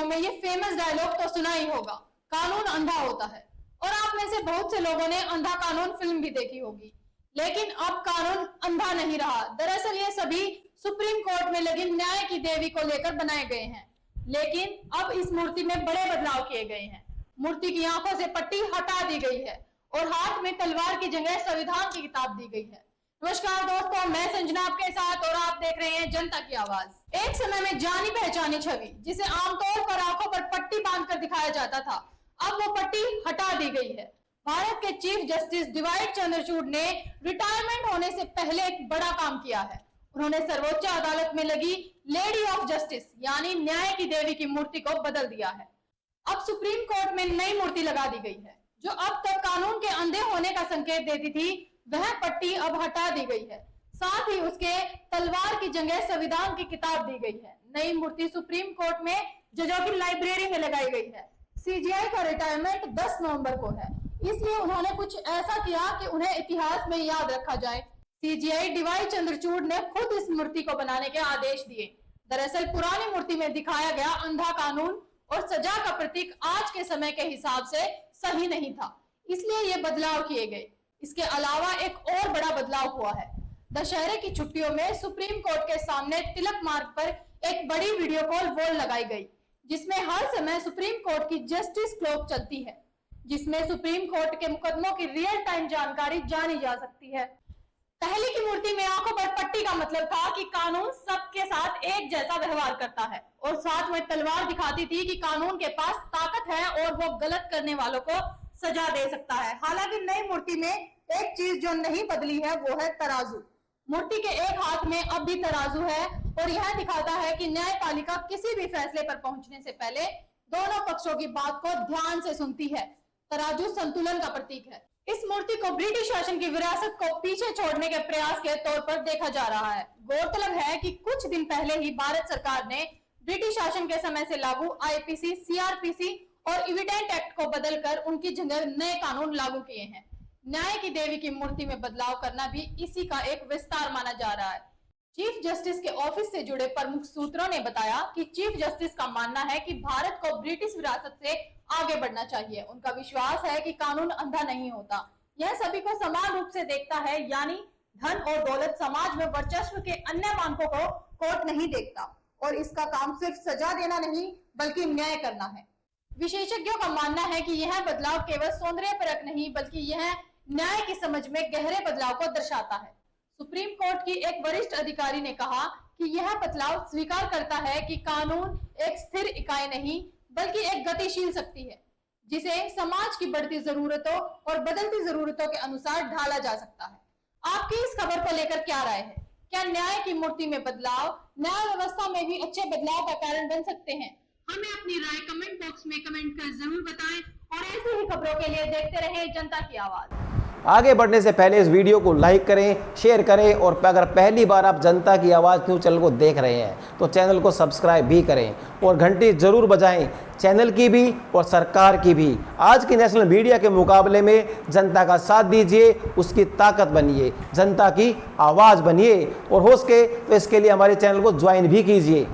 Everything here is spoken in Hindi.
फिल्मों में ये फेमस डायलॉग तो सुना ही होगा, कानून अंधा होता है। और आप में से बहुत से लोगों ने अंधा कानून फिल्म भी देखी होगी, लेकिन अब कानून अंधा नहीं रहा। दरअसल ये सभी सुप्रीम कोर्ट में लगी न्याय की देवी को लेकर बनाए गए हैं, लेकिन अब इस मूर्ति में बड़े बदलाव किए गए हैं। मूर्ति की आंखों से पट्टी हटा दी गई है और हाथ में तलवार की जगह संविधान की किताब दी गई है। नमस्कार दोस्तों, मैं संजना आपके साथ और आप देख रहे हैं जनता की आवाज। एक समय में जानी पहचानी छवि जिसे आमतौर पर आंखों पर पट्टी बांधकर दिखाया जाता था, अब वो पट्टी हटा दी गई है। भारत के चीफ जस्टिस डीवाई चंद्रचूड़ ने रिटायरमेंट होने से पहले एक बड़ा काम किया है। उन्होंने सर्वोच्च अदालत में लगी लेडी ऑफ जस्टिस यानी न्याय की देवी की मूर्ति को बदल दिया है। अब सुप्रीम कोर्ट में नई मूर्ति लगा दी गई है। जो अब तक कानून के अंधे होने का संकेत देती थी, वह पट्टी अब हटा दी गई है। साथ ही उसके तलवार की जगह संविधान की किताब दी गई है। नई मूर्ति सुप्रीम कोर्ट में जजों की लाइब्रेरी में लगाई गई है। सीजेआई का रिटायरमेंट 10 नवंबर को है, इसलिए उन्होंने कुछ ऐसा किया कि उन्हें इतिहास में याद रखा जाए। सीजेआई डीवाई चंद्रचूड़ ने खुद इस मूर्ति को बनाने के आदेश दिए। दरअसल पुरानी मूर्ति में दिखाया गया अंधा कानून और सजा का प्रतीक आज के समय के हिसाब से सही नहीं था, इसलिए ये बदलाव किए गए। इसके अलावा एक और बड़ा बदलाव हुआ है। दशहरे की छुट्टियों में सुप्रीम कोर्ट के सामने तिलक मार्ग पर एक बड़ी वीडियो कॉल वॉल लगाई गई, जिसमें हर समय सुप्रीम कोर्ट की जस्टिस क्लॉक चलती है, जिसमें सुप्रीम कोर्ट के मुकदमों की रियल टाइम जानकारी जानी जा सकती है। पहले की मूर्ति में आंखों पर पट्टी का मतलब था कि कानून सबके साथ एक जैसा व्यवहार करता है और साथ में तलवार दिखाती थी कि कानून के पास ताकत है और वो गलत करने वालों को सजा दे सकता है। हालांकि नई मूर्ति में एक चीज जो नहीं बदली है वो है तराजू। मूर्ति के एक हाथ में अब भी तराजू है और यह दिखाता है कि न्यायपालिका किसी भी फैसले पर पहुंचने से पहले दोनों पक्षों की बात को ध्यान से सुनती है। तराजू संतुलन का प्रतीक है। इस मूर्ति को ब्रिटिश शासन की विरासत को पीछे छोड़ने के प्रयास के तौर पर देखा जा रहा है। गौरतलब है कि कुछ दिन पहले ही भारत सरकार ने ब्रिटिश शासन के समय से लागू आईपीसी, सीआरपीसी और इविडेंट एक्ट को बदलकर उनकी जगह नए कानून लागू किए हैं। न्याय की देवी की मूर्ति में बदलाव करना भी इसी का एक विस्तार माना जा रहा है। चीफ जस्टिस के ऑफिस से जुड़े प्रमुख सूत्रों ने बताया कि चीफ जस्टिस का मानना है कि भारत को ब्रिटिश विरासत से आगे बढ़ना चाहिए। उनका विश्वास है कि कानून अंधा नहीं होता, यह सभी को समान रूप से देखता है, यानी धन और दौलत, समाज में वर्चस्व के अन्य मानकों को कोर्ट नहीं देखता और इसका काम सिर्फ सजा देना नहीं बल्कि न्याय करना है। विशेषज्ञों का मानना है कि यह बदलाव केवल सौंदर्यपरक नहीं बल्कि यह न्याय की समझ में गहरे बदलाव को दर्शाता है। सुप्रीम कोर्ट की एक वरिष्ठ अधिकारी ने कहा कि यह बदलाव स्वीकार करता है कि कानून एक स्थिर इकाई नहीं बल्कि एक गतिशील शक्ति है, जिसे समाज की बढ़ती जरूरतों और बदलती जरूरतों के अनुसार ढाला जा सकता है। आपकी इस खबर को लेकर क्या राय है? क्या न्याय की मूर्ति में बदलाव न्याय व्यवस्था में भी अच्छे बदलाव का कारण बन सकते हैं? हमें अपनी राय कमेंट बॉक्स में कमेंट कर जरूर बताएं और ऐसी ही खबरों के लिए देखते रहें जनता की आवाज। आगे बढ़ने से पहले इस वीडियो को लाइक करें, शेयर करें और अगर पहली बार आप जनता की आवाज़ न्यूज़ चैनल को देख रहे हैं तो चैनल को सब्सक्राइब भी करें और घंटी ज़रूर बजाएं, चैनल की भी और सरकार की भी। आज की नेशनल मीडिया के मुकाबले में जनता का साथ दीजिए, उसकी ताकत बनिए, जनता की आवाज़ बनिए और हो सके तो इसके लिए हमारे चैनल को ज्वाइन भी कीजिए।